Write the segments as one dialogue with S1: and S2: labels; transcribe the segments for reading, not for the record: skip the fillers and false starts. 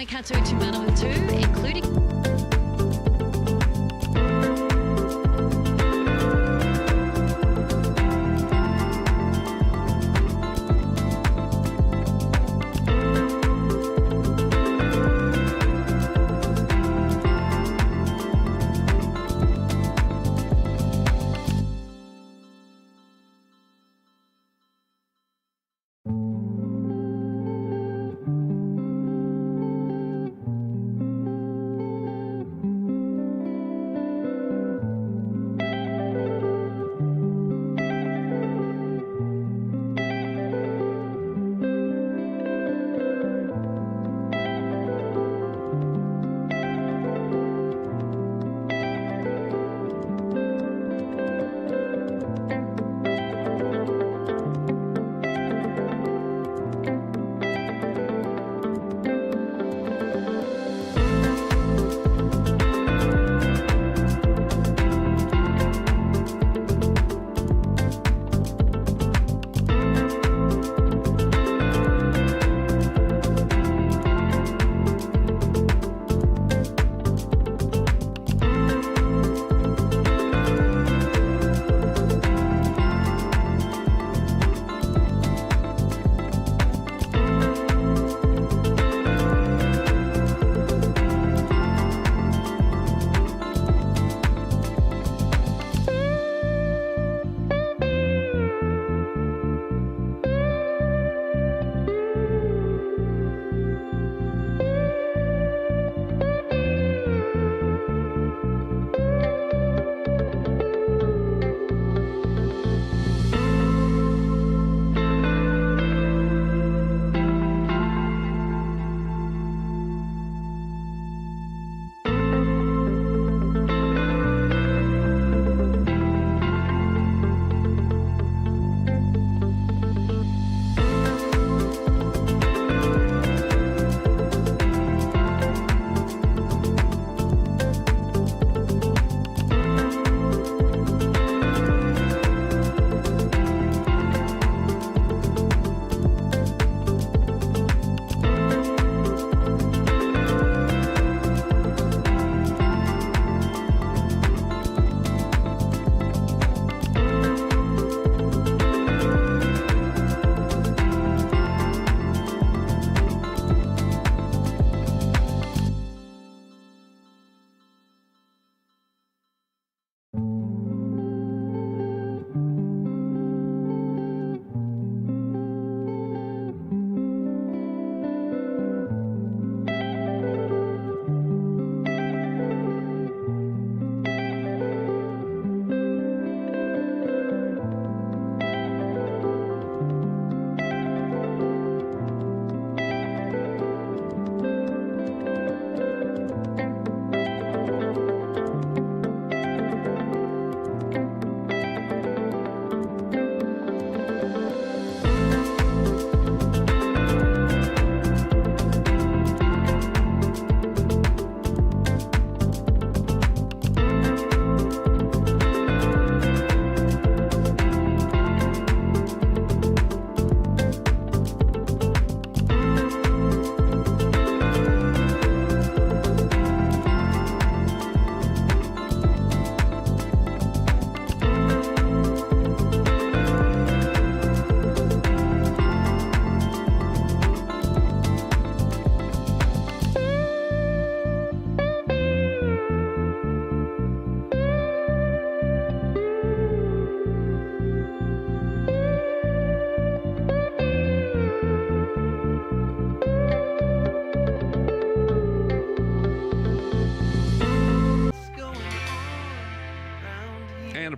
S1: Waikato to Manawatu, including...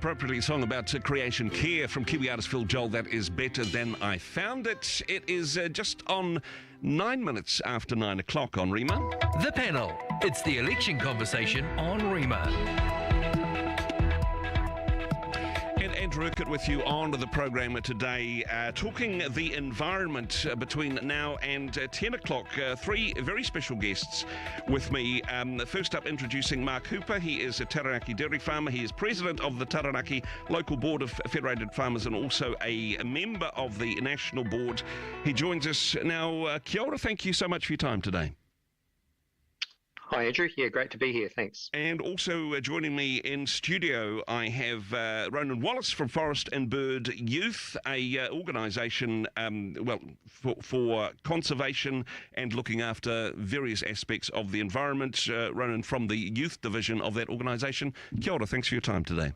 S2: appropriately a song about creation care from Kiwi artist Phil Joel. That is Better Than I Found It. It is just on 9 minutes after 9 o'clock on Rima.
S3: The panel. It's the election conversation on Rima.
S2: Andrew Urquhart with you on the program today, talking the environment between now and 10 o'clock. Three very special guests with me. First up, introducing Mark Hooper. He is a Taranaki dairy farmer. He is president of the Taranaki Local Board of Federated Farmers and also a member of the National Board. He joins us now. Kia ora, thank you so much for your time today.
S4: Hi, Andrew. Yeah, great to be here. Thanks.
S2: And also joining me in studio, I have Ronan Wallace from Forest and Bird Youth, a organisation for conservation and looking after various aspects of the environment. Ronan, from the youth division of that organisation. Kia ora, thanks for your time today.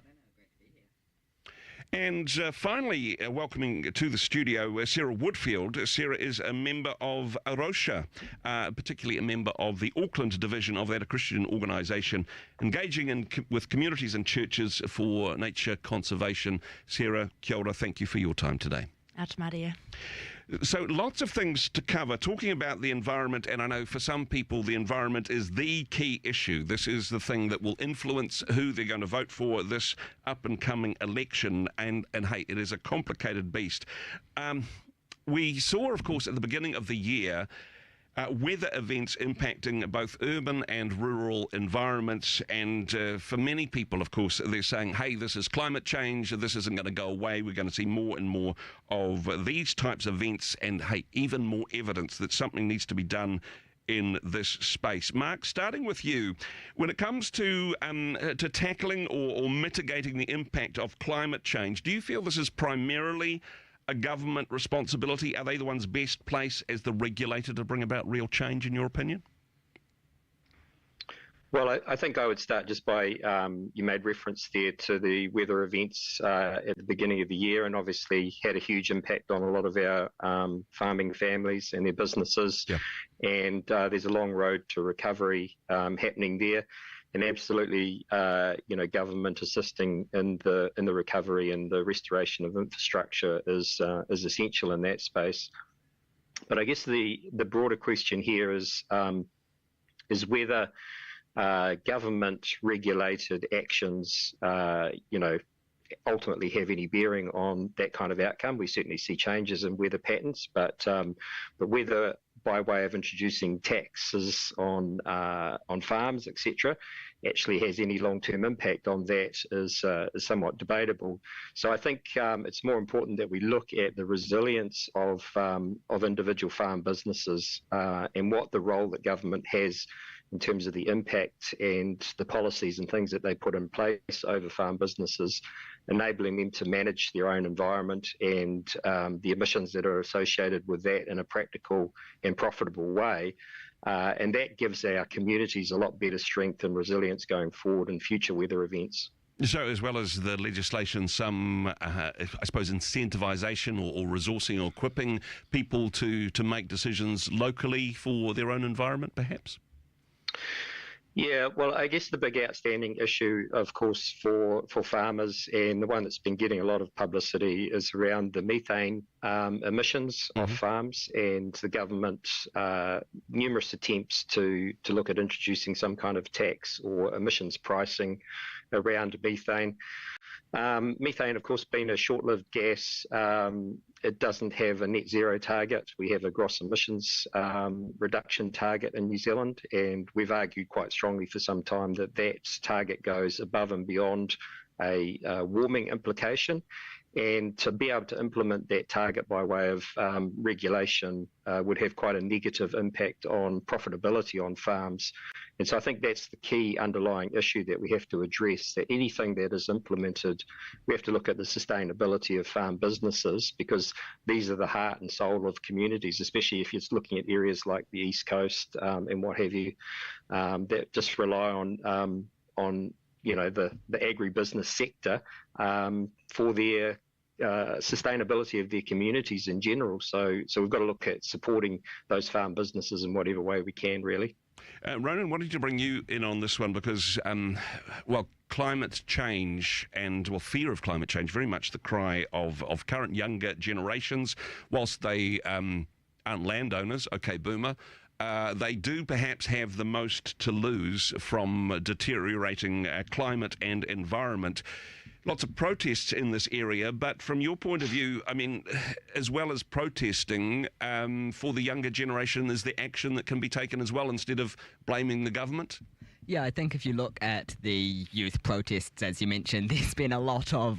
S2: And finally, welcoming to the studio, Sarah Woodfield. Sarah is a member of Arosha, particularly a member of the Auckland division of that, a Christian organisation, engaging with communities and churches for nature conservation. Sarah, kia ora, thank you for your time today.
S5: Ata Maria.
S2: So lots of things to cover, talking about the environment, and I know for some people the environment is the key issue. This is the thing that will influence who they're going to vote for this up-and-coming election, and hey, it is a complicated beast. We saw, of course, at the beginning of the year, weather events impacting both urban and rural environments, and for many people, of course, they're saying, hey, this is climate change, this isn't going to go away, we're going to see more and more of these types of events, and hey, even more evidence that something needs to be done in this space. Mark, starting with you, when it comes to tackling or mitigating the impact of climate change, do you feel this is primarily a government responsibility? Are they the ones best placed as the regulator to bring about real change, in your opinion?
S4: Well, I think I would start just by, you made reference there to the weather events at the beginning of the year, and obviously had a huge impact on a lot of our farming families and their businesses.
S2: Yeah.
S4: And there's a long road to recovery happening there. And absolutely, government assisting in the recovery and the restoration of infrastructure is essential in that space. But I guess the broader question here is whether government regulated actions, ultimately have any bearing on that kind of outcome. We certainly see changes in weather patterns, but whether by way of introducing taxes on farms, etc., actually has any long-term impact on that is somewhat debatable. So I think it's more important that we look at the resilience of individual farm businesses and what the role that government has in terms of the impact and the policies and things that they put in place over farm businesses, enabling them to manage their own environment and the emissions that are associated with that in a practical and profitable way. And that gives our communities a lot better strength and resilience going forward in future weather events.
S2: So as well as the legislation, some, I suppose, incentivisation or resourcing or equipping people to make decisions locally for their own environment, perhaps?
S4: Yeah, well, I guess the big outstanding issue, of course, for farmers, and the one that's been getting a lot of publicity, is around the methane emissions of farms, and the government's numerous attempts to look at introducing some kind of tax or emissions pricing around methane. Methane, of course, being a short-lived gas, it doesn't have a net zero target. We have a gross emissions reduction target in New Zealand, and we've argued quite strongly for some time that that target goes above and beyond a warming implication. And to be able to implement that target by way of regulation would have quite a negative impact on profitability on farms. And so I think that's the key underlying issue that we have to address, that anything that is implemented, we have to look at the sustainability of farm businesses, because these are the heart and soul of communities, especially if you're looking at areas like the East Coast and what have you, that just rely on the agribusiness sector for their sustainability of their communities in general. So we've got to look at supporting those farm businesses in whatever way we can, really.
S2: Ronan, wanted to bring you in on this one because, climate change and, fear of climate change, very much the cry of current younger generations. Whilst they aren't landowners, okay, boomer, they do perhaps have the most to lose from deteriorating climate and environment. Lots of protests in this area, but from your point of view, I mean, as well as protesting, for the younger generation, is there action that can be taken as well instead of blaming the government?
S6: Yeah, I think if you look at the youth protests, as you mentioned, there's been a lot of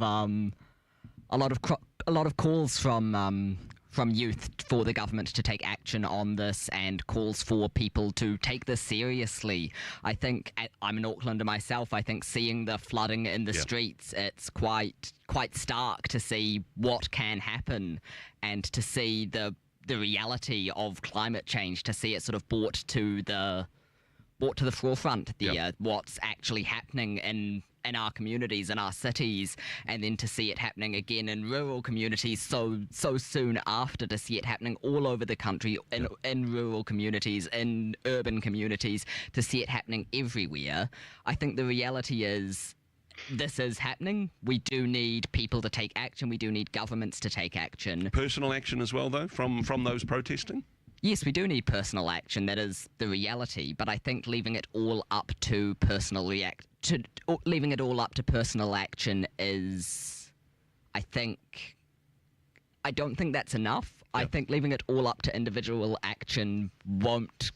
S6: calls from from youth for the government to take action on this and calls for people to take this seriously. I think, I'm an Aucklander myself, I think seeing the flooding in the streets, it's quite stark to see what can happen and to see the reality of climate change, to see it sort of brought to the forefront, what's actually happening in our communities, in our cities, and then to see it happening again in rural communities so soon after, to see it happening all over the country, in rural communities, in urban communities, to see it happening everywhere. I think the reality is this is happening. We do need people to take action. We do need governments to take action.
S2: Personal action as well, though, from those protesting?
S6: Yes, we do need personal action. That is the reality. But I think leaving it all up to personal action is, I don't think that's enough. Yep. I think leaving it all up to individual action won't.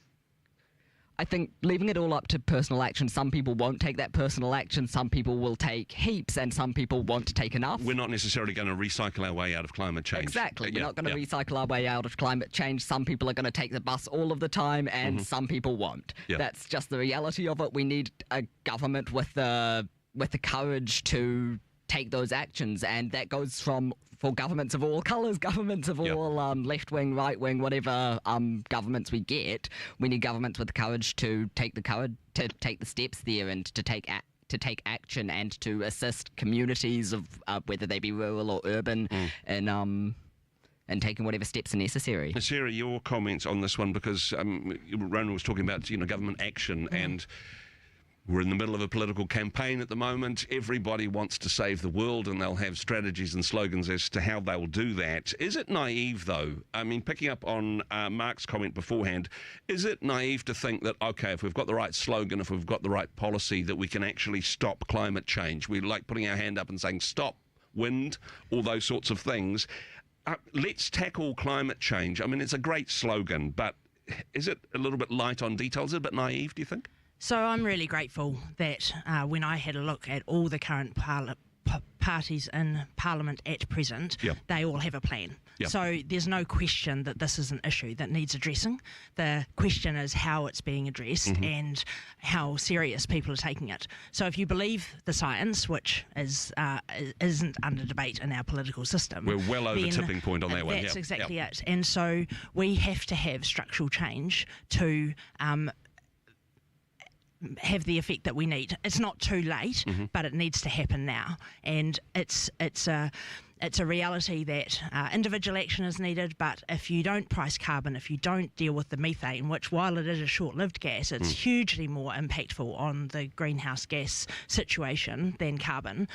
S6: I think leaving it all up to personal action, some people won't take that personal action, some people will take heaps, and some people won't take enough.
S2: We're not necessarily going to recycle our way out of climate change.
S6: Exactly. We're not going to recycle our way out of climate change. Some people are going to take the bus all of the time, and some people won't. Yep. That's just the reality of it. We need a government with the courage to take those actions, and that goes for governments of all colours, governments of all left-wing, right-wing, whatever governments we get. We need governments with the courage to take the steps there and to take action and to assist communities of whether they be rural or urban and taking whatever steps are necessary.
S2: Sarah, your comments on this one, because Rona was talking about government action and we're in the middle of a political campaign at the moment. Everybody wants to save the world, and they'll have strategies and slogans as to how they will do that. Is it naive, though? I mean, picking up on Mark's comment beforehand, is it naive to think that, okay, if we've got the right slogan, if we've got the right policy, that we can actually stop climate change? We like putting our hand up and saying, stop wind, all those sorts of things. Let's tackle climate change. I mean, it's a great slogan, but is it a little bit light on details? Is it a bit naive, do you think?
S5: So I'm really grateful that when I had a look at all the current parties in Parliament at present, they all have a plan. So there's no question that this is an issue that needs addressing. The question is how it's being addressed and how serious people are taking it. So if you believe the science, which isn't under debate in our political system,
S2: we're well over tipping point on that one.
S5: That's exactly it. And so we have to have structural change to have the effect that we need. It's not too late, but it needs to happen now. And it's a reality that individual action is needed, but if you don't price carbon, if you don't deal with the methane, which while it is a short-lived gas, it's hugely more impactful on the greenhouse gas situation than carbon.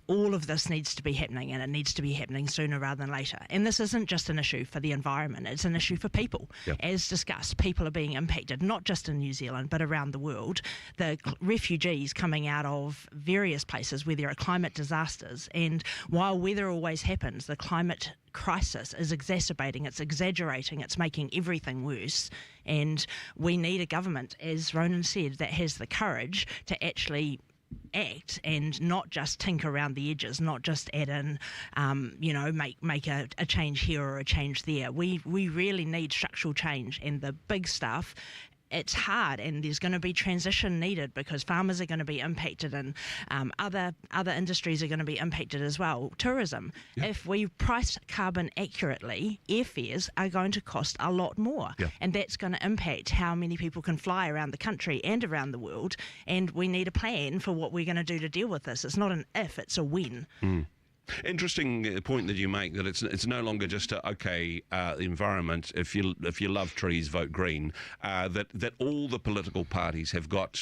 S5: All of this needs to be happening, and it needs to be happening sooner rather than later. And this isn't just an issue for the environment, it's an issue for people. As discussed, people are being impacted, not just in New Zealand, but around the world. The refugees coming out of various places where there are climate disasters, and while weather always happens, the climate crisis is exacerbating, it's exaggerating, it's making everything worse. And we need a government, as Ronan said, that has the courage to actually act and not just tinker around the edges, not just add in, make a change here or a change there. We really need structural change, and the big stuff. It's hard, and there's going to be transition needed because farmers are going to be impacted, and other industries are going to be impacted as well. Tourism. If we price carbon accurately, airfares are going to cost a lot more, and that's going to impact how many people can fly around the country and around the world. And we need a plan for what we're going to do to deal with this. It's not an if, it's a when.
S2: Interesting point that you make, that it's no longer just the environment. If you love trees, vote green. That all the political parties have got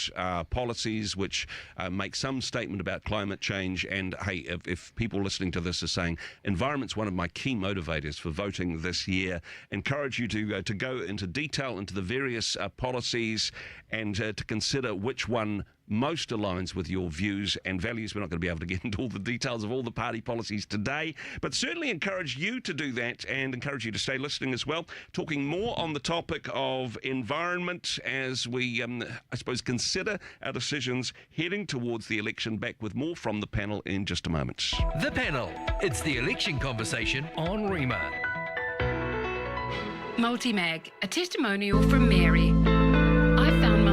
S2: policies which make some statement about climate change. And hey, if people listening to this are saying environment's one of my key motivators for voting this year, encourage you to go into detail into the various policies and to consider which one most aligns with your views and values. We're not going to be able to get into all the details of all the party policies today, but certainly encourage you to do that and encourage you to stay listening as well. Talking more on the topic of environment as we, I suppose, consider our decisions heading towards the election. Back with more from the panel in just a moment.
S3: The Panel. It's the election conversation on Rima.
S7: Multimag, a testimonial from Mary. I found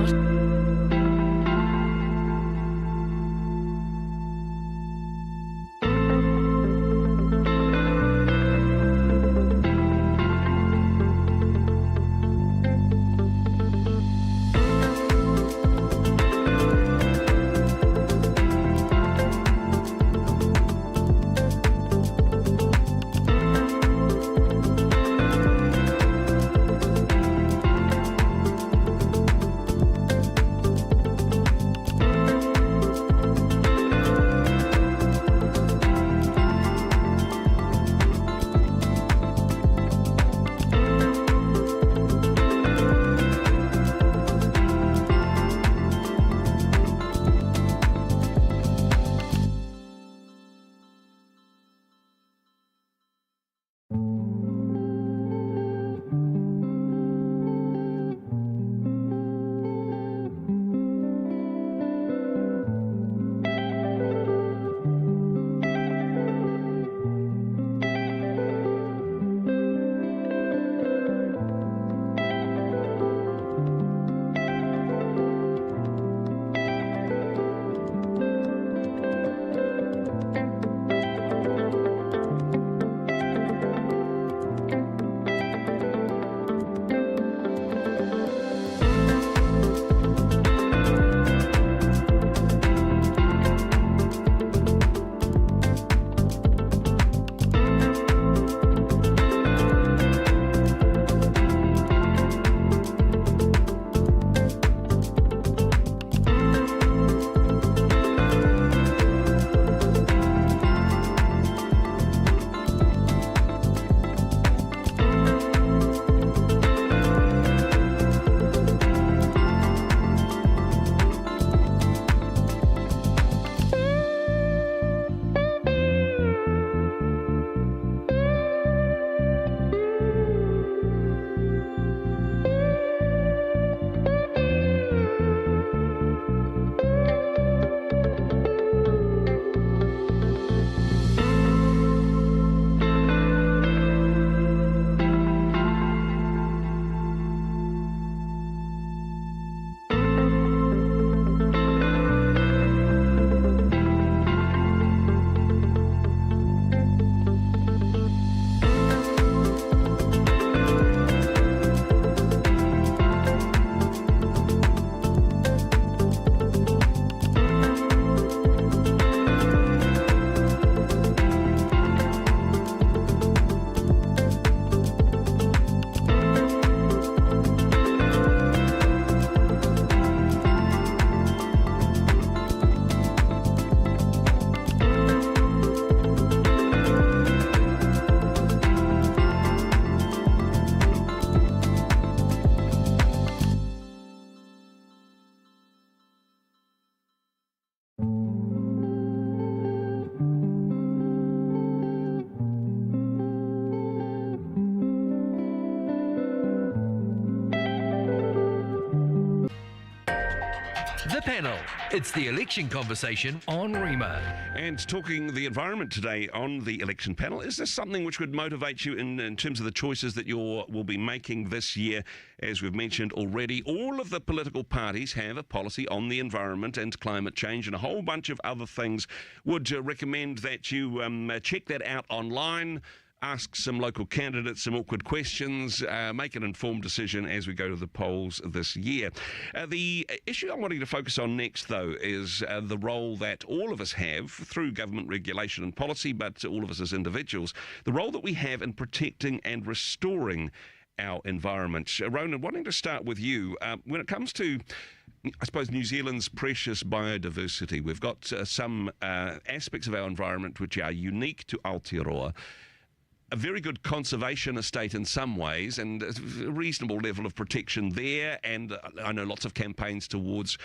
S3: The Panel. It's the election conversation on Rima.
S2: And talking the environment today on the election panel, is this something which would motivate you in terms of the choices that you will be making this year? As we've mentioned already, all of the political parties have a policy on the environment and climate change and a whole bunch of other things. Would recommend that you check that out online. Ask some local candidates some awkward questions, make an informed decision as we go to the polls this year. The issue I'm wanting to focus on next, though, is the role that all of us have through government regulation and policy, but all of us as individuals, the role that we have in protecting and restoring our environment. Ronan, wanting to start with you, when it comes to, I suppose, New Zealand's precious biodiversity, we've got some aspects of our environment which are unique to Aotearoa. a very good conservation estate in some ways, and a reasonable level of protection there. And I know lots of campaigns towards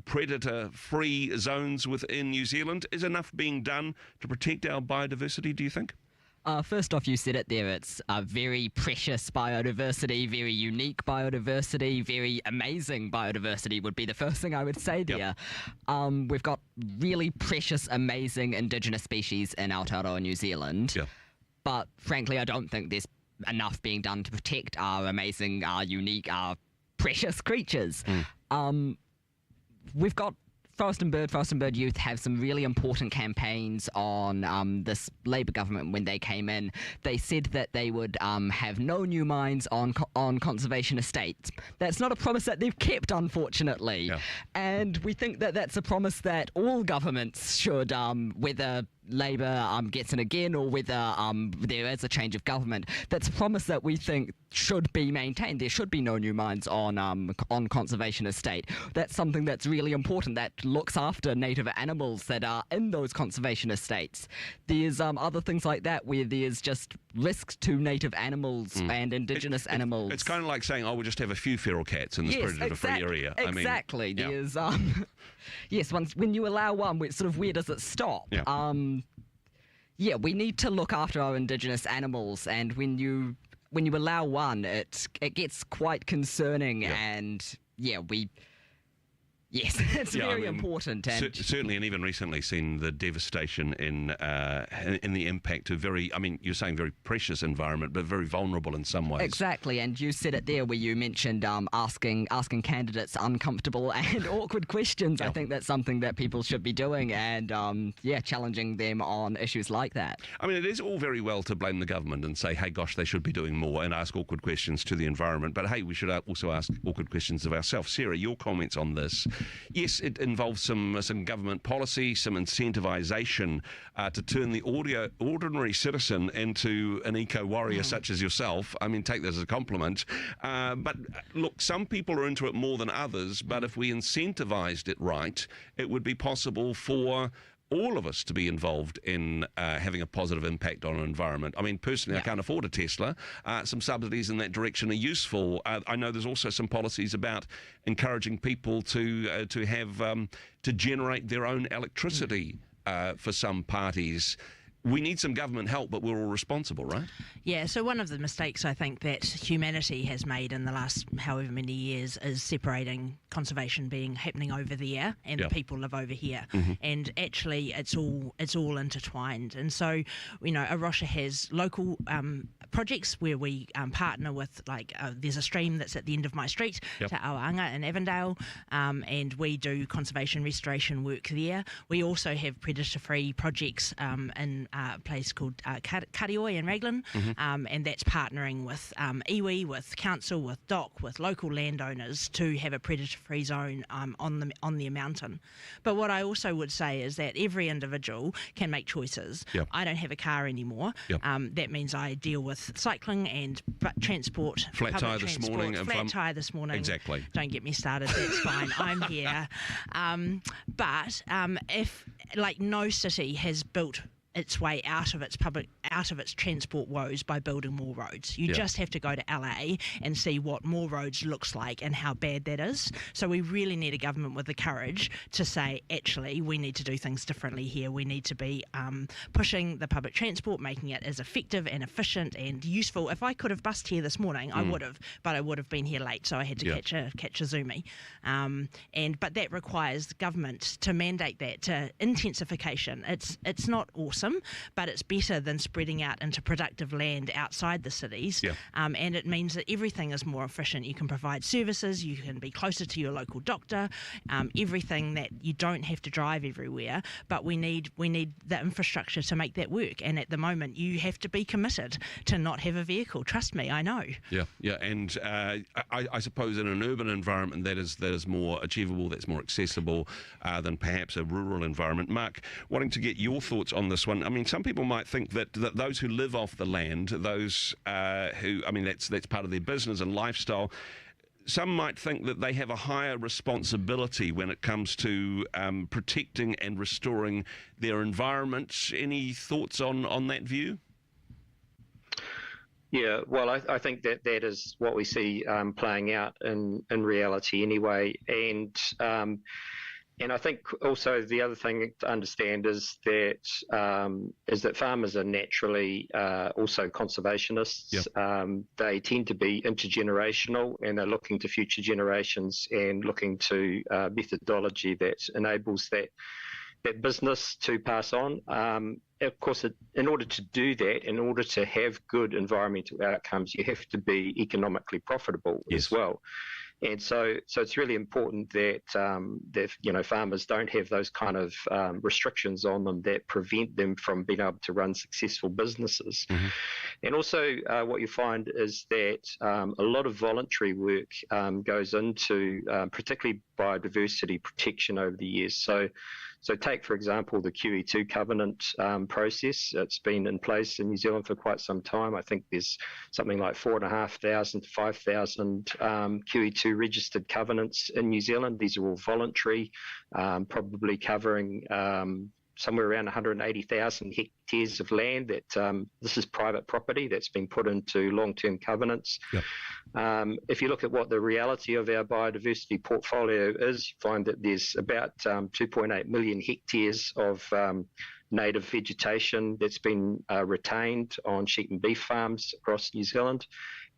S2: predator-free zones within New Zealand. Is enough being done to protect our biodiversity, do you think?
S6: First off, you said it there, it's a very precious biodiversity, very unique biodiversity, very amazing biodiversity would be the first thing I would say there. Yep. We've got really precious, amazing indigenous species in Aotearoa, New Zealand. Yep. But frankly, I don't think there's enough being done to protect our amazing, our unique, our precious creatures. We've got Forest and Bird Youth have some really important campaigns on this Labour government. When they came in, they said that they would have no new mines on conservation estates. That's not a promise that they've kept, unfortunately. Yeah. And we think that that's a promise that all governments should, whether Labour gets in again or whether there is a change of government, that's a promise that we think should be maintained. There should be no new mines on conservation estate. That's something that's really important, that looks after native animals that are in those conservation estates. There's other things like that where there's just risks to native animals and indigenous animals.
S2: It's kind of like saying, oh, we'll just have a few feral cats in this predator-free area.
S6: Exactly. I mean, there's yes, when you allow one, where does it stop? Yeah. We need to look after our indigenous animals, and when you allow one, it gets quite concerning, and yes, it's very important. And
S2: certainly, and even recently seen the devastation in the impact of you're saying very precious environment, but very vulnerable in some ways.
S6: Exactly, and you said it there where you mentioned asking candidates uncomfortable and awkward questions. I think that's something that people should be doing, and challenging them on issues like that.
S2: I mean, it is all very well to blame the government and say, hey, gosh, they should be doing more, and ask awkward questions to the environment, but hey, we should also ask awkward questions of ourselves. Sarah, your comments on this? Yes, it involves some government policy, some incentivisation to turn the ordinary citizen into an eco-warrior such as yourself. I mean, take that as a compliment. But look, some people are into it more than others, but if we incentivised it right, it would be possible for all of us to be involved in having a positive impact on our environment. I mean, personally, I can't afford a Tesla. Some subsidies in that direction are useful. I know there's also some policies about encouraging people to generate their own electricity for some parties. We need some government help, but we're all responsible, right?
S5: Yeah, so one of the mistakes I think that humanity has made in the last however many years is separating conservation being happening over there and the people live over here. And actually it's all intertwined. And so, Arosha has local projects where we partner with, there's a stream that's at the end of my street, Te Awanga in Avondale, and we do conservation restoration work there. We also have predator-free projects in a place called Karioi in Raglan, and that's partnering with iwi, with council, with DOC, with local landowners to have a predator-free zone on the mountain. But what I also would say is that every individual can make choices. I don't have a car anymore. That means I deal with cycling and transport.
S2: Flat tyre this morning.
S5: Flat tyre this morning.
S2: Exactly.
S5: Don't get me started. That's fine. I'm here. But if no city has built its way out of its transport woes by building more roads. You just have to go to LA and see what more roads looks like and how bad that is. So we really need a government with the courage to say, actually, we need to do things differently here. We need to be pushing the public transport, making it as effective and efficient and useful. If I could have bussed here this morning, I would have, but I would have been here late, so I had to catch a Zoomie. But that requires the government to mandate that to intensification. It's not awesome, but it's better than spreading out into productive land outside the cities. And it means that everything is more efficient. You can provide services, you can be closer to your local doctor, everything that you don't have to drive everywhere. But we need the infrastructure to make that work. And at the moment, you have to be committed to not have a vehicle. Trust me, I know.
S2: And I suppose in an urban environment that is more achievable, that's more accessible than perhaps a rural environment. Mark, wanting to get your thoughts on this one. I mean, some people might think that those who live off the land, those that's part of their business and lifestyle, some might think that they have a higher responsibility when it comes to protecting and restoring their environment. Any thoughts on that view?
S4: Yeah, well, I think that is what we see playing out in reality anyway, and I think also the other thing to understand is that farmers are naturally also conservationists.
S2: Yep.
S4: They tend to be intergenerational, and they're looking to future generations and looking to methodology that enables that business to pass on. Of course, in order to do that, in order to have good environmental outcomes, you have to be economically profitable
S2: Yes.
S4: as well. And so it's really important that farmers don't have those kind of restrictions on them that prevent them from being able to run successful businesses.
S2: Mm-hmm.
S4: And also, what you find is that a lot of voluntary work goes into particularly biodiversity protection over the years. So take, for example, the QE2 covenant process. It's been in place in New Zealand for quite some time. I think there's something like 4,500 to 5,000 QE2 registered covenants in New Zealand. These are all voluntary, probably covering somewhere around 180,000 hectares of land that this is private property that's been put into long-term covenants.
S2: Yep.
S4: If you look at what the reality of our biodiversity portfolio is, you find that there's about 2.8 million hectares of native vegetation that's been retained on sheep and beef farms across New Zealand.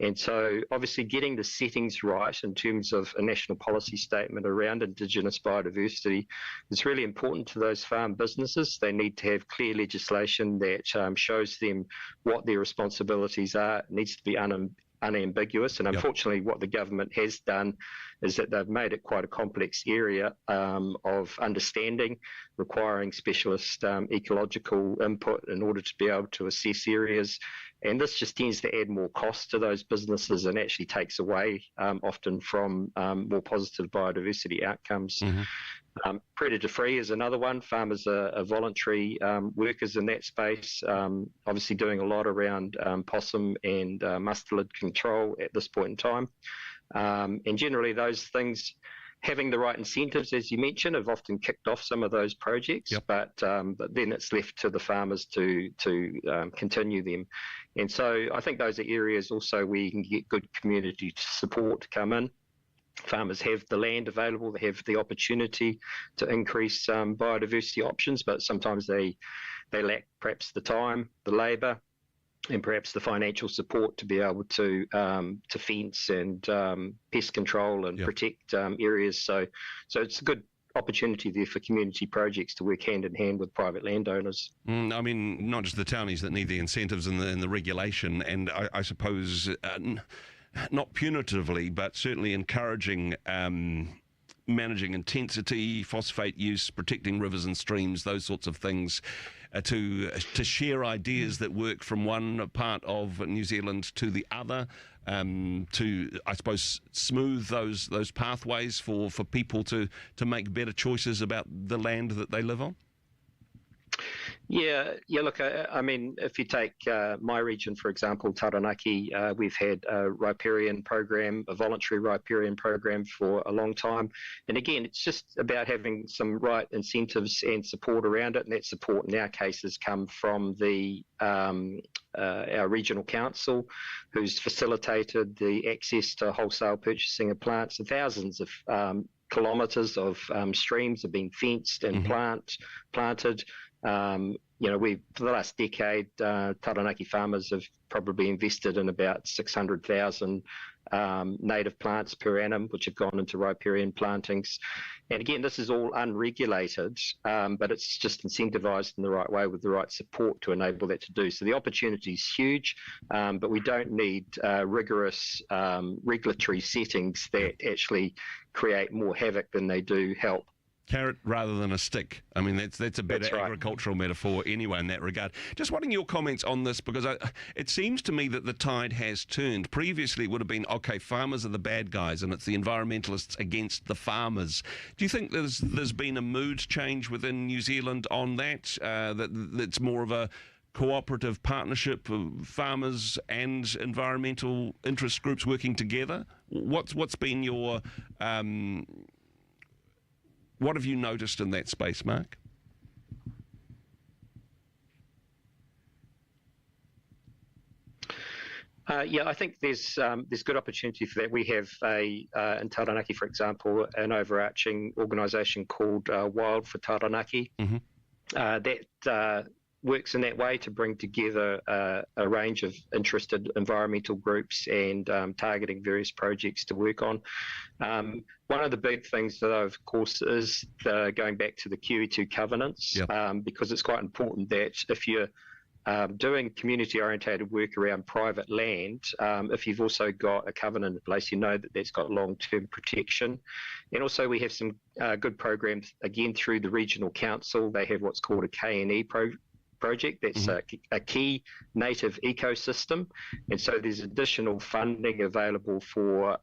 S4: And so obviously getting the settings right in terms of a national policy statement around Indigenous biodiversity is really important to those farm businesses. They need to have clear legislation that shows them what their responsibilities are. It needs to be unambiguous. And unfortunately, what the government has done is that they've made it quite a complex area of understanding, requiring specialist ecological input in order to be able to assess areas. And this just tends to add more cost to those businesses and actually takes away often from more positive biodiversity outcomes. Mm-hmm. Predator-free is another one. Farmers are voluntary workers in that space, obviously doing a lot around possum and mustelid control at this point in time. And generally those things, having the right incentives, as you mentioned, have often kicked off some of those projects, yep. but then it's left to the farmers to continue them. And so I think those are areas also where you can get good community support to come in. Farmers have the land available, they have the opportunity to increase biodiversity options, but sometimes they lack perhaps the time, the labour, and perhaps the financial support to be able to fence and pest control and yep. protect areas. So it's a good opportunity there for community projects to work hand in hand with private landowners.
S2: I mean, not just the townies that need the incentives and the regulation, and I suppose not punitively, but certainly encouraging managing intensity, phosphate use, protecting rivers and streams, those sorts of things, to share ideas that work from one part of New Zealand to the other, to, I suppose, smooth those pathways for people to make better choices about the land that they live on?
S4: Yeah. Look, I mean, if you take my region, for example, Taranaki, we've had a riparian program, a voluntary riparian program for a long time. And again, it's just about having some right incentives and support around it. And that support in our case has come from our regional council, who's facilitated the access to wholesale purchasing of plants. And thousands of kilometres of streams have been fenced and mm-hmm. planted. For the last decade, Taranaki farmers have probably invested in about 600,000 native plants per annum, which have gone into riparian plantings. And again, this is all unregulated, but it's just incentivised in the right way with the right support to enable that to do. So the opportunity is huge, but we don't need rigorous regulatory settings that actually create more havoc than they do help.
S2: Carrot rather than a stick. I mean, that's a better agricultural metaphor anyway in that regard. Just wanting your comments on this, because it seems to me that the tide has turned. Previously it would have been, okay, farmers are the bad guys and it's the environmentalists against the farmers. Do you think there's been a mood change within New Zealand on that, that's more of a cooperative partnership of farmers and environmental interest groups working together? What's been your... what have you noticed in that space, Mark?
S4: Yeah, I think there's good opportunity for that. We have in Taranaki, for example, an overarching organisation called Wild for Taranaki that works in that way to bring together a range of interested environmental groups and targeting various projects to work on. One of the big things, though, of course, is going back to the QE2 covenants, because it's quite important that if you're doing community-orientated work around private land, if you've also got a covenant in place, you know that that's got long-term protection. And also we have some good programs, again, through the regional council. They have what's called a K&E project. That's a key native ecosystem. And so there's additional funding available for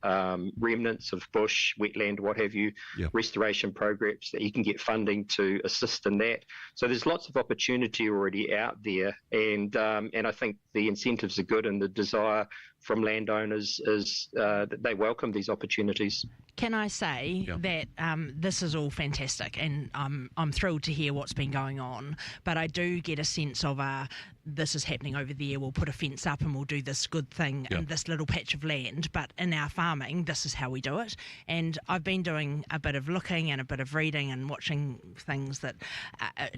S4: remnants of bush, wetland, what have you, restoration programs that you can get funding to assist in that. So there's lots of opportunity already out there. And I think the incentives are good, and the desire from landowners is that they welcome these opportunities.
S5: Can I say that this is all fantastic, and I'm thrilled to hear what's been going on, but I do get a sense of this is happening over there, we'll put a fence up and we'll do this good thing in this little patch of land, but in our farming, this is how we do it. And I've been doing a bit of looking and a bit of reading and watching things that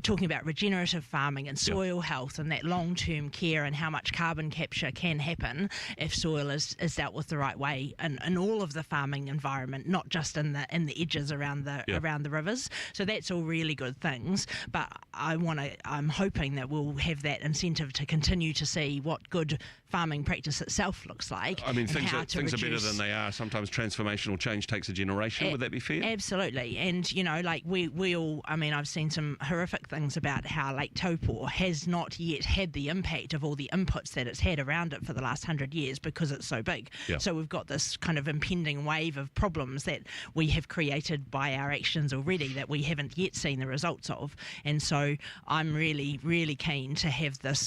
S5: talking about regenerative farming and soil health and that long-term care and how much carbon capture can happen if soil is dealt with the right way in all of the farming environment, not just in the edges around the rivers. So that's all really good things, but I'm hoping that we'll have that incentive to continue to see what good farming practice itself looks like.
S2: I mean, things are better than they are. Sometimes transformational change takes a generation. Would that be fair?
S5: Absolutely. And, like we all, I mean, I've seen some horrific things about how Lake Taupō has not yet had the impact of all the inputs that it's had around it for the last 100 years because it's so big. So we've got this kind of impending wave of problems that we have created by our actions already that we haven't yet seen the results of. And so I'm really, really keen to have this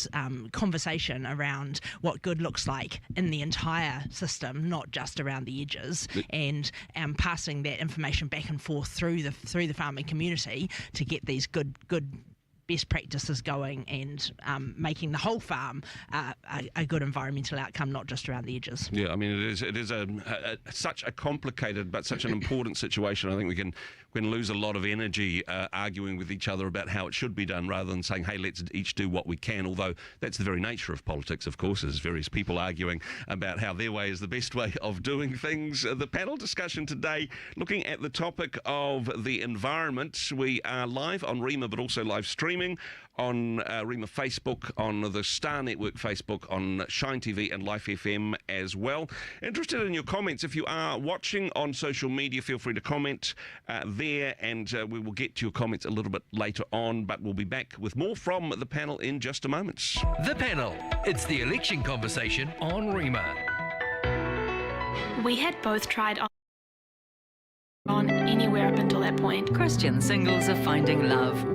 S5: conversation around what good looks like in the entire system, not just around the edges, and passing that information back and forth through the farming community to get these good best practices going and making the whole farm a good environmental outcome, not just around the edges.
S2: Yeah, I mean, it is such a complicated but such an important situation. I think we can lose a lot of energy arguing with each other about how it should be done rather than saying, hey, let's each do what we can, although that's the very nature of politics, of course, is various people arguing about how their way is the best way of doing things. The panel discussion today looking at the topic of the environment. We are live on Rima, but also live streaming on Rima Facebook, on the Star Network Facebook, on Shine TV and Life FM as well. Interested in your comments. If you are watching on social media, feel free to comment there, and we will get to your comments a little bit later on, but we'll be back with more from the panel in just a moment.
S3: The panel. It's the election conversation on Rima.
S8: We had both tried on anywhere up until that point.
S9: Christian singles are finding love.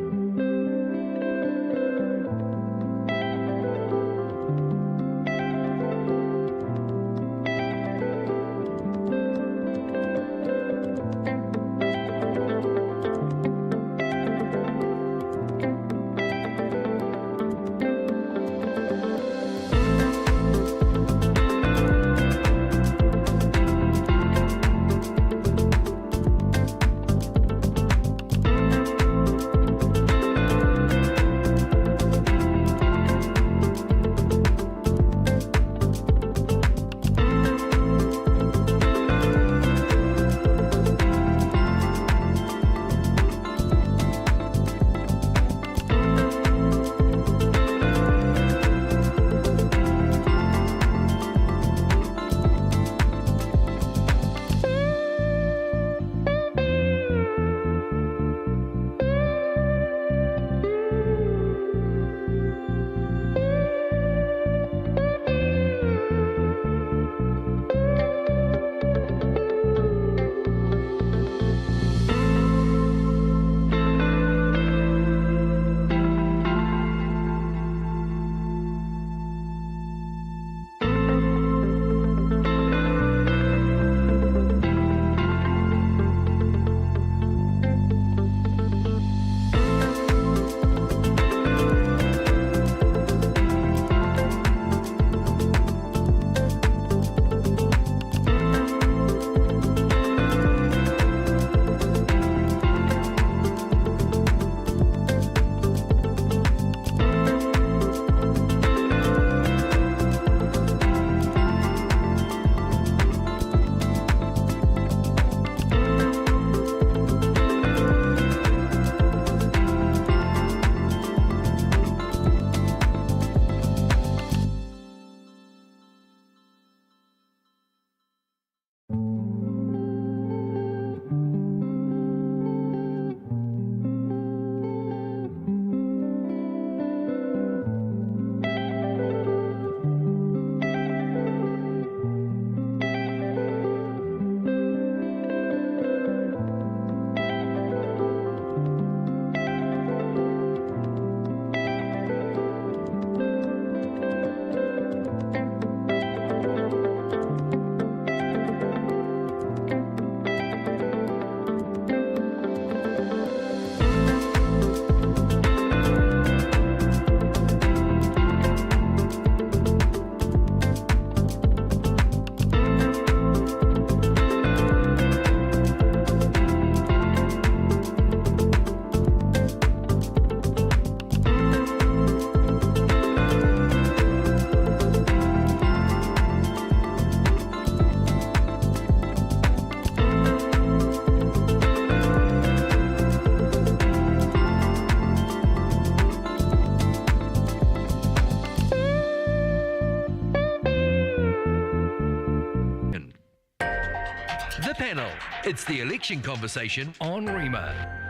S3: Panel. It's the election conversation on Rima.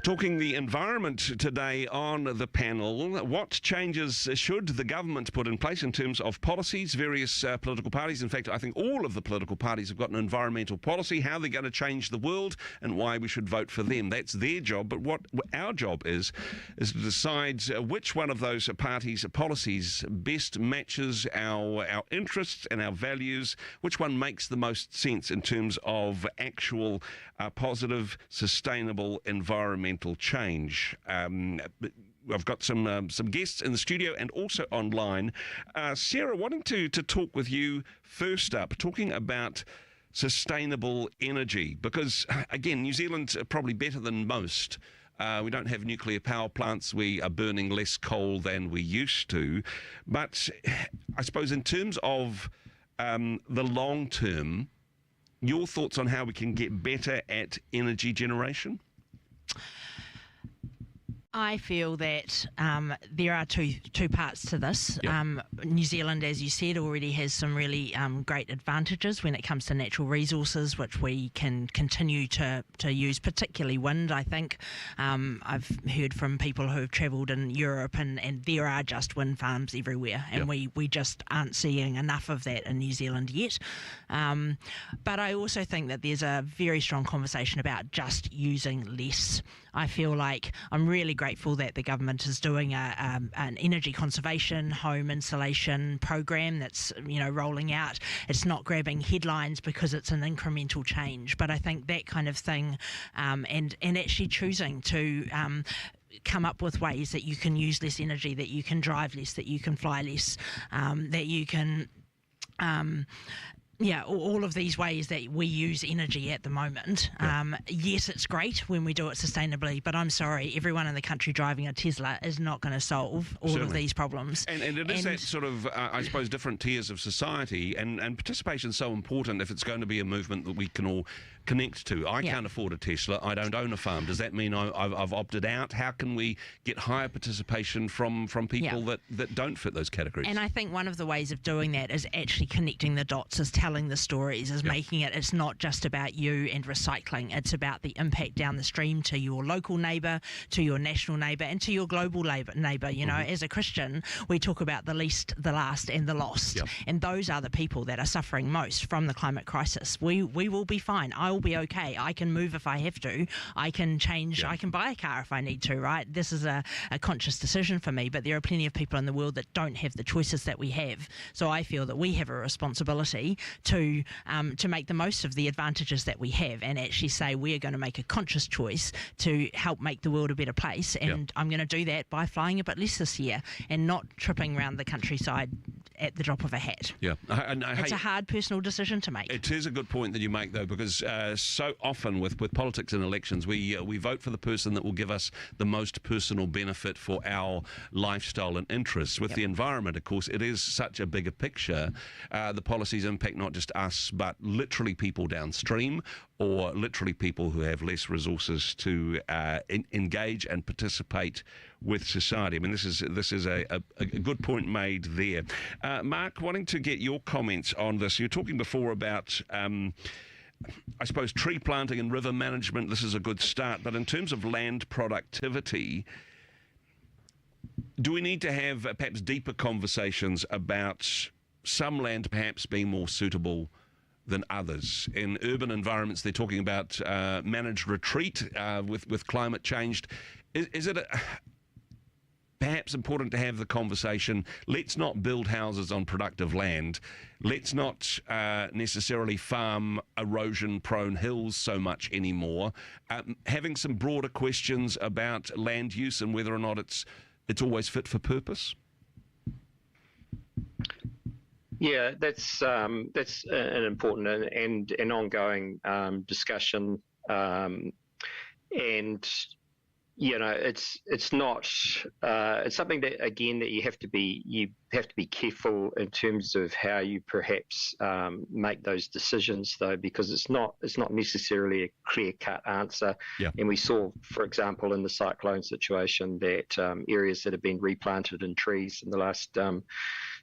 S2: Talking the environment today on the panel, what changes should the government put in place in terms of policies? Various political parties, in fact, I think all of the political parties have got an environmental policy, how they're going to change the world and why we should vote for them. That's their job, but what our job is to decide which one of those parties' policies best matches our interests and our values, which one makes the most sense in terms of actual positive, sustainable environmental change. I've got some guests in the studio and also online. Sarah, wanting to talk with you first up, talking about sustainable energy, because again, New Zealand's probably better than most. We don't have nuclear power plants. We are burning less coal than we used to. But I suppose in terms of the long term, your thoughts on how we can get better at energy generation?
S5: I feel that there are two parts to this.
S2: Yep.
S5: New Zealand, as you said, already has some really great advantages when it comes to natural resources, which we can continue to use, particularly wind, I think. I've heard from people who have travelled in Europe, and there are just wind farms everywhere, and
S2: Yep.
S5: we just aren't seeing enough of that in New Zealand yet. But I also think that there's a very strong conversation about just using less. I feel like I'm really grateful that the government is doing an energy conservation home insulation program that's rolling out. It's not grabbing headlines because it's an incremental change, but I think that kind of thing, and actually choosing to come up with ways that you can use less energy, that you can drive less, that you can fly less, that you can all of these ways that we use energy at the moment. Yes, it's great when we do it sustainably, but I'm sorry, everyone in the country driving a Tesla is not going to solve all of these problems.
S2: And it is that sort of, I suppose, different tiers of society, and participation is so important if it's going to be a movement that we can all connect to. I can't afford a Tesla. I don't own a farm. Does that mean I've opted out? How can we get higher participation from people that don't fit those categories?
S5: And I think one of the ways of doing that is actually connecting the dots, is telling the stories, is making it's not just about you and recycling. It's about the impact down the stream to your local neighbour, to your national neighbour, and to your global neighbour. As a Christian, we talk about the least, the last, and the lost. And those are the people that are suffering most from the climate crisis. We will be fine. I will be okay. I can move if I have to. I can change. I can buy a car if I need to, right? This is a conscious decision for me, but there are plenty of people in the world that don't have the choices that we have. So I feel that we have a responsibility to make the most of the advantages that we have, and actually say we are going to make a conscious choice to help make the world a better place. And I'm going to do that by flying a bit less this year and not tripping around the countryside at the drop of a hat. It's a hard personal decision to make.
S2: It is a good point that you make, though, because so often with politics and elections, we vote for the person that will give us the most personal benefit for our lifestyle and interests. With the environment, of course, it is such a bigger picture. The policies impact not just us, but literally people downstream, or literally people who have less resources to engage and participate with society. I mean, this is a good point made there. Mark, wanting to get your comments on this. You were talking before about I suppose tree planting and river management. This is a good start, but in terms of land productivity, do we need to have perhaps deeper conversations about some land perhaps being more suitable than others? In urban environments, they're talking about managed retreat with climate change. Is it perhaps important to have the conversation, let's not build houses on productive land, let's not necessarily farm erosion-prone hills so much anymore, having some broader questions about land use and whether or not it's always fit for purpose?
S4: Yeah, that's an important and an ongoing discussion, and it's not it's something that again that you have to be careful in terms of how you perhaps make those decisions, though, because it's not necessarily a clear cut answer. And we saw, for example, in the cyclone situation that areas that have been replanted in trees in the last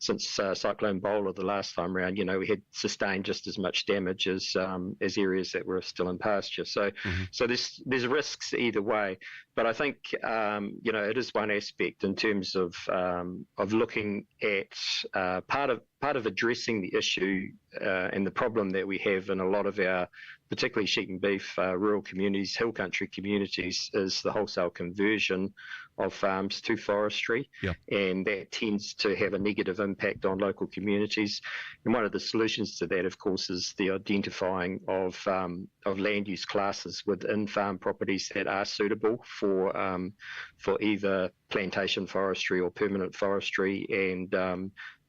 S4: since Cyclone Bowler the last time around, we had sustained just as much damage as areas that were still in pasture. So there's risks either way. But I think it is one aspect in terms of looking at part of addressing the issue and the problem that we have in a lot of our, particularly sheep and beef rural communities, hill country communities, is the wholesale conversion of farms to forestry, and that tends to have a negative impact on local communities. And one of the solutions to that, of course, is the identifying of land use classes within farm properties that are suitable for either plantation forestry or permanent forestry, and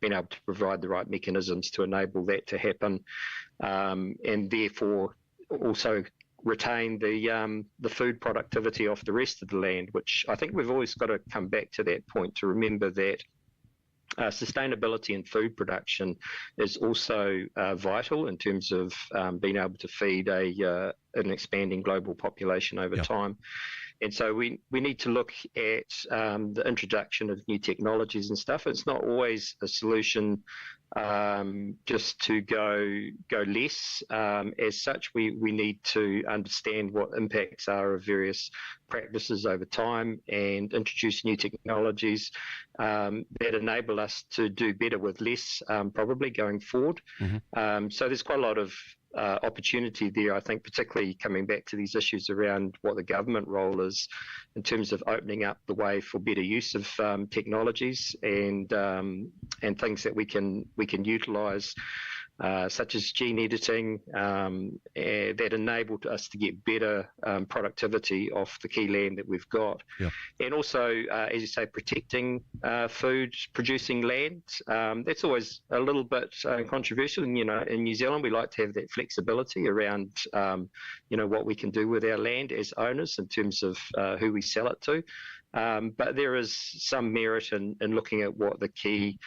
S4: being able to provide the right mechanisms to enable that to happen, and therefore also retain the food productivity of the rest of the land, which I think we've always got to come back to that point to remember that sustainability in food production is also vital in terms of being able to feed an expanding global population over time. And so we need to look at the introduction of new technologies and stuff. It's not always a solution just to go less. As such, we need to understand what impacts are of various practices over time and introduce new technologies that enable us to do better with less, probably going forward. So there's quite a lot of opportunity there, I think, particularly coming back to these issues around what the government role is in terms of opening up the way for better use of technologies and things that we can utilise, such as gene editing, that enable us to get better productivity off the key land that we've got. And also, as you say, protecting food producing land. That's always a little bit controversial. And, in New Zealand, we like to have that flexibility around, what we can do with our land as owners in terms of who we sell it to. But there is some merit in looking at what the key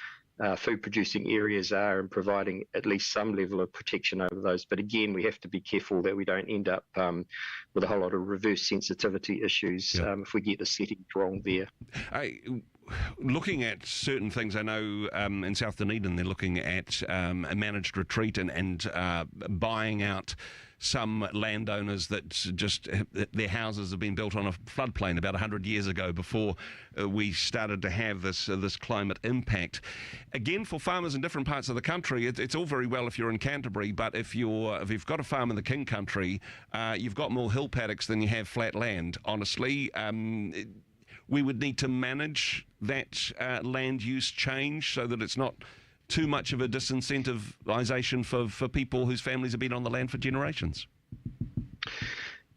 S4: food producing areas are and providing at least some level of protection over those. But again, we have to be careful that we don't end up with a whole lot of reverse sensitivity issues if we get the settings wrong there.
S2: Looking at certain things, I know in South Dunedin they're looking at a managed retreat and buying out some landowners that just their houses have been built on a floodplain about 100 years ago before we started to have this climate impact. Again, for farmers in different parts of the country, it's all very well if you're in Canterbury, but if you've got a farm in the King Country, you've got more hill paddocks than you have flat land. Honestly, we would need to manage that land use change so that it's not too much of a disincentivization for people whose families have been on the land for generations.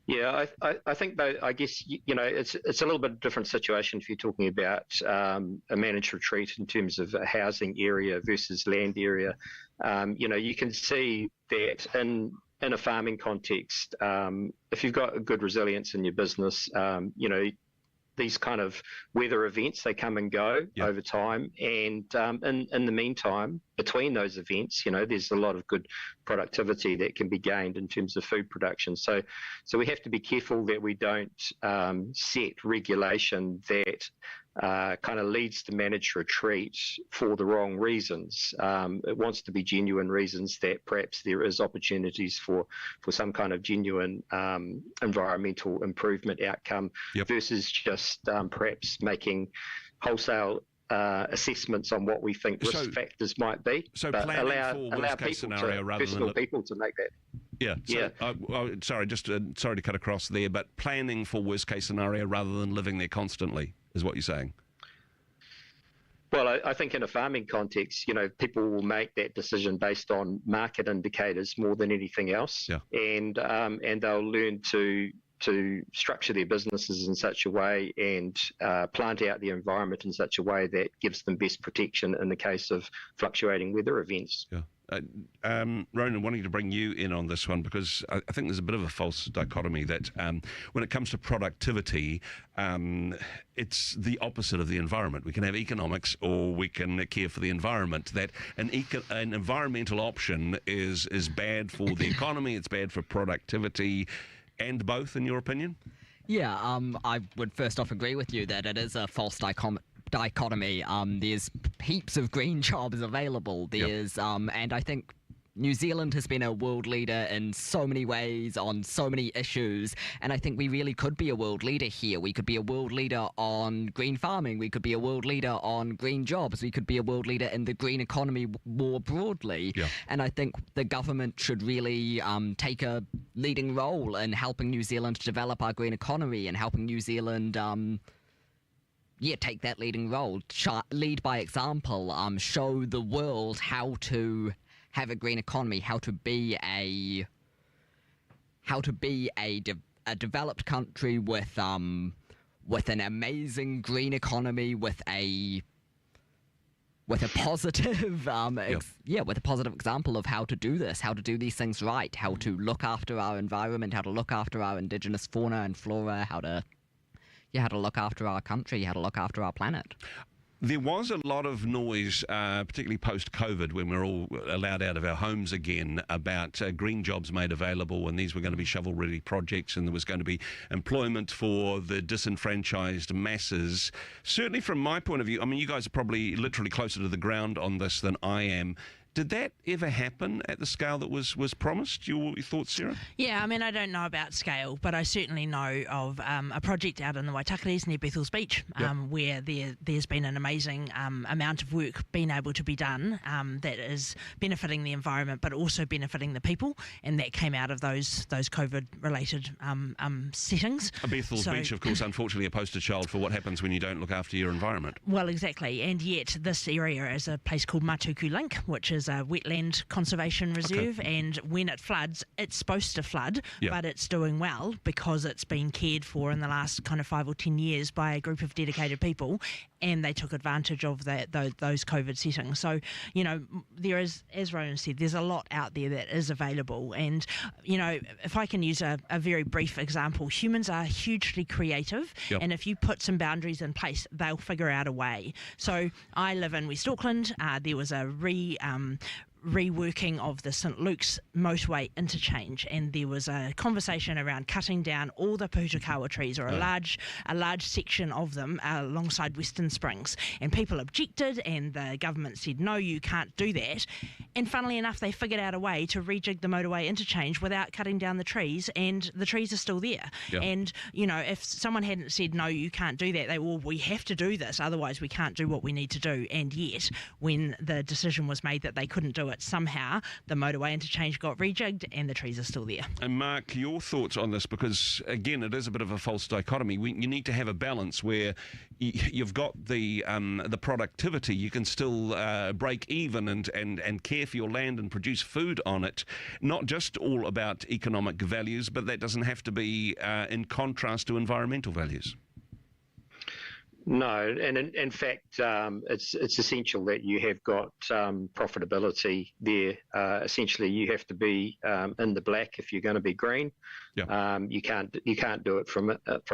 S4: Yeah, I think, though, I guess, it's a little bit different situation if you're talking about a managed retreat in terms of a housing area versus land area. You can see that in a farming context, if you've got a good resilience in your business, these kind of weather events, they come and go over time. And in the meantime, between those events, there's a lot of good productivity that can be gained in terms of food production. So we have to be careful that we don't set regulation that kind of leads to managed retreat for the wrong reasons. It wants to be genuine reasons that perhaps there is opportunities for some kind of genuine environmental improvement outcome versus just perhaps making wholesale assessments on what we think risk factors might be.
S2: So
S4: but
S2: planning for worst case scenario rather than
S4: people to make that.
S2: Sorry to cut across there, but planning for worst case scenario rather than living there constantly is what you're saying.
S4: Well, I think in a farming context, people will make that decision based on market indicators more than anything else, and they'll learn to structure their businesses in such a way and plant out the environment in such a way that gives them best protection in the case of fluctuating weather events.
S2: Ronan, wanting to bring you in on this one, because I think there's a bit of a false dichotomy that when it comes to productivity, it's the opposite of the environment. We can have economics or we can care for the environment. That an environmental option is bad for the economy, it's bad for productivity, and both, in your opinion?
S6: Yeah, I would first off agree with you that it is a false dichotomy. There's heaps of green jobs available. There's and I think New Zealand has been a world leader in so many ways on so many issues, and I think we really could be a world leader here. We could be a world leader on green farming, we could be a world leader on green jobs, we could be a world leader in the green economy more broadly. And I think the government should really take a leading role in helping New Zealand develop our green economy and helping New Zealand take that leading role, lead by example, show the world how to have a green economy, how to be a developed country with an amazing green economy, with a positive with a positive example of how to do this, how to do these things right, how to look after our environment, how to look after our indigenous fauna and flora, how to look after our country, how to look after our planet.
S2: There was a lot of noise, particularly post-COVID, when we were all allowed out of our homes again, about green jobs made available, and these were going to be shovel-ready projects, and there was going to be employment for the disenfranchised masses. Certainly from my point of view, I mean, you guys are probably literally closer to the ground on this than I am. Did that ever happen at the scale that was promised? Your thoughts, Sarah?
S5: Yeah, I mean, I don't know about scale, but I certainly know of a project out in the Waitakares near Bethel's Beach, where there's been an amazing amount of work being able to be done that is benefiting the environment, but also benefiting the people, and that came out of those COVID-related settings.
S2: Bethel's Beach, of course, unfortunately a poster child for what happens when you don't look after your environment.
S5: Well, exactly, and yet this area is a place called Matuku Link, which is a wetland conservation reserve, and when it floods, it's supposed to flood, but it's doing well because it's been cared for in the last kind of 5 or 10 years by a group of dedicated people, and they took advantage of those COVID settings. So, you know, there is, as Ronan said, there's a lot out there that is available, and, you know, if I can use a very brief example, humans are hugely creative, and if you put some boundaries in place, they'll figure out a way. So I live in West Auckland. There was a reworking of the St Luke's motorway interchange, and there was a conversation around cutting down all the Pūtakawa trees, or a large section of them alongside Western Springs, and people objected, and the government said no, you can't do that, and funnily enough they figured out a way to rejig the motorway interchange without cutting down the trees, and the trees are still there. And you know, if someone hadn't said no, you can't do that, we have to do this, otherwise we can't do what we need to do, and yet when the decision was made that they couldn't do it, somehow the motorway interchange got rejigged and the trees are still there.
S2: And Mark, your thoughts on this, because again it is a bit of a false dichotomy. You need to have a balance where you've got the productivity, you can still break even and care for your land and produce food on it, not just all about economic values, but that doesn't have to be in contrast to environmental values.
S4: No, and in fact, it's essential that you have got profitability there. Essentially, you have to be in the black if you're going to be green. You can't do it from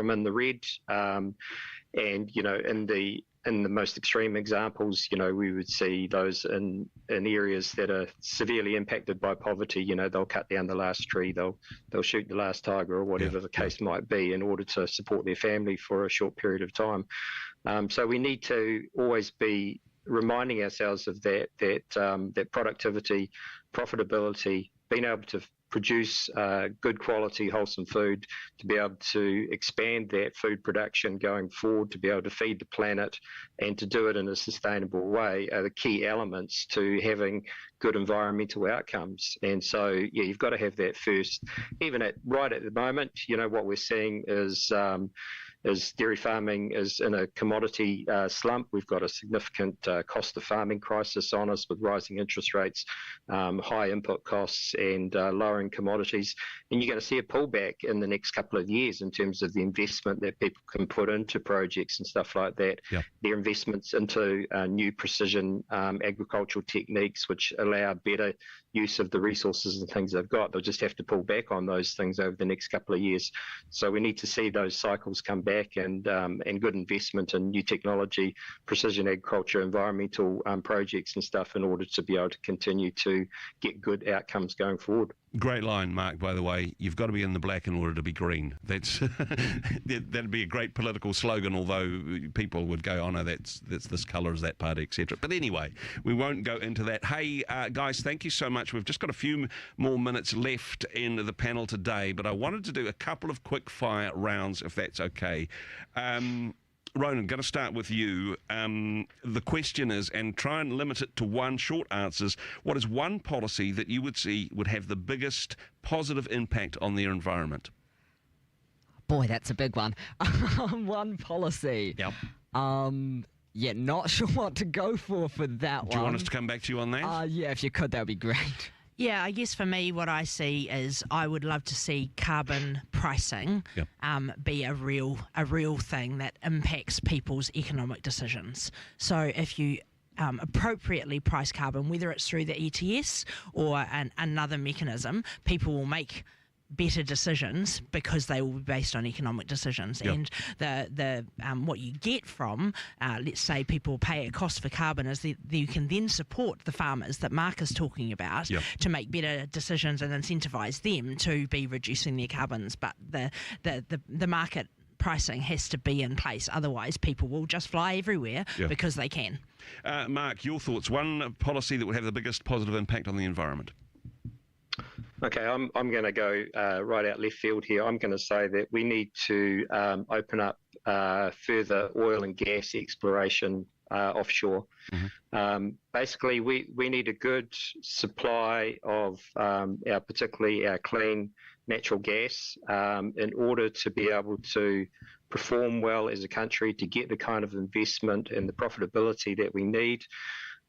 S4: in the red. And you know, in the most extreme examples, you know, we would see those in areas that are severely impacted by poverty. You know, they'll cut down the last tree, they'll shoot the last tiger, or whatever the case might be, in order to support their family for a short period of time. So we need to always be reminding ourselves of that productivity, profitability, being able to produce good quality, wholesome food, to be able to expand that food production going forward, to be able to feed the planet, and to do it in a sustainable way are the key elements to having good environmental outcomes. And so, yeah, you've got to have that first. Even right at the moment, you know, what we're seeing is is dairy farming is in a commodity slump. We've got a significant cost of farming crisis on us with rising interest rates, high input costs, and lowering commodities. And you're going to see a pullback in the next couple of years in terms of the investment that people can put into projects and stuff like that.
S2: Yep.
S4: Their investments into new precision agricultural techniques, which allow better use of the resources and things they've got. They'll just have to pull back on those things over the next couple of years. So we need to see those cycles come back, and good investment in new technology, precision agriculture, environmental projects and stuff in order to be able to continue to get good outcomes going forward.
S2: Great line, Mark, by the way. You've got to be in the black in order to be green. That's that'd be a great political slogan, although people would go, oh no, that's this colour is that party, etc. But anyway, we won't go into that. Hey, guys, thank you so much. We've just got a few more minutes left in the panel today, but I wanted to do a couple of quick fire rounds, if that's okay. Ronan, going to start with you. The question is, and try and limit it to one, short answers, what is one policy that you would see would have the biggest positive impact on their environment?
S6: Boy, that's a big one. One policy.
S2: Yep.
S6: Yeah, not sure what to go for that one.
S2: Do you want us to come back to you on that?
S6: Yeah, if you could, that would be great.
S5: Yeah, I guess for me, what I see is I would love to see carbon pricing be a real thing that impacts people's economic decisions. So if you appropriately price carbon, whether it's through the ETS or another mechanism, people will make better decisions because they will be based on economic decisions. And the what you get from, let's say people pay a cost for carbon, is that you can then support the farmers that Mark is talking about to make better decisions and incentivise them to be reducing their carbons. But the market pricing has to be in place, otherwise people will just fly everywhere because they can.
S2: Mark, your thoughts. One policy that would have the biggest positive impact on the environment?
S4: Okay, I'm going to go right out left field here. I'm going to say that we need to open up further oil and gas exploration offshore. Basically, we need a good supply of particularly our clean natural gas in order to be able to perform well as a country, to get the kind of investment and the profitability that we need.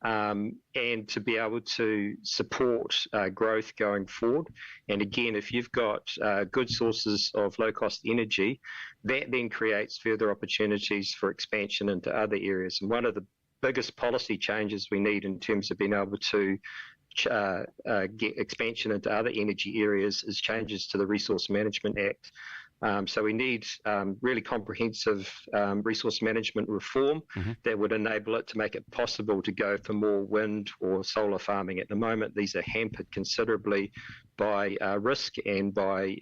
S4: And to be able to support growth going forward. And again, if you've got good sources of low-cost energy, that then creates further opportunities for expansion into other areas. And one of the biggest policy changes we need in terms of being able to get expansion into other energy areas is changes to the Resource Management Act. So we need really comprehensive resource management reform that would enable it to make it possible to go for more wind or solar farming. At the moment, these are hampered considerably by risk and by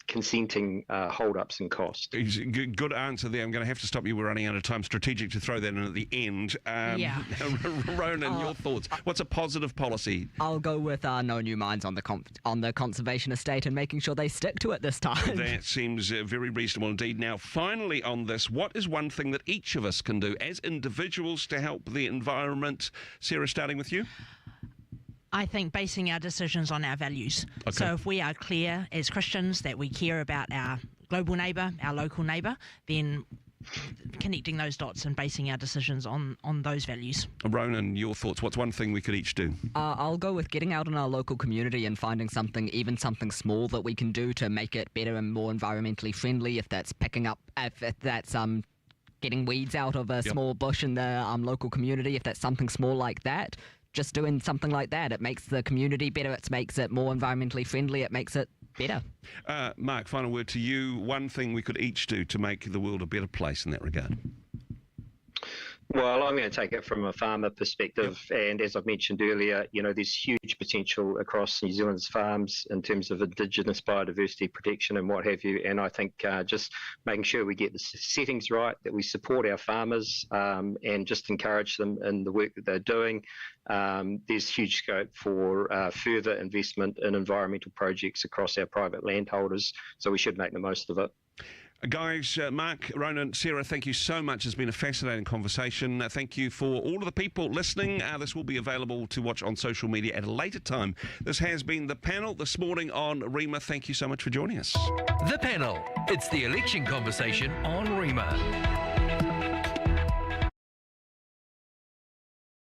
S4: consenting hold-ups and costs.
S2: Good answer there. I'm going to have to stop you. We're running out of time. Strategic to throw that in at the end. Ronan, your thoughts. What's a positive policy?
S6: I'll go with no new mines on the conservation estate and making sure they stick to it this time.
S2: That seems very reasonable indeed. Now, finally on this, what is one thing that each of us can do as individuals to help the environment? Sarah, starting with you.
S5: I think basing our decisions on our values.
S2: Okay.
S5: So if we are clear as Christians that we care about our global neighbour, our local neighbour, then connecting those dots and basing our decisions on those values.
S2: Ronan, your thoughts. What's one thing we could each do?
S6: I'll go with getting out in our local community and finding something, even something small that we can do to make it better and more environmentally friendly. If that's if that's getting weeds out of a small bush in the local community, if that's something small like that. Just doing something like that, it makes the community better, it makes it more environmentally friendly, it makes it better.
S2: Mark, final word to you. One thing we could each do to make the world a better place in that regard.
S4: Well, I'm going to take it from a farmer perspective, and as I've mentioned earlier, there's huge potential across New Zealand's farms in terms of Indigenous biodiversity protection and what have you, and I think just making sure we get the settings right, that we support our farmers and just encourage them in the work that they're doing. There's huge scope for further investment in environmental projects across our private landholders, so we should make the most of it.
S2: Guys, Mark, Ronan, Sarah, thank you so much. It's been a fascinating conversation. Thank you for all of the people listening. This will be available to watch on social media at a later time. This has been The Panel this morning on Rima. Thank you so much for joining us.
S3: The Panel. It's the election conversation on Rima.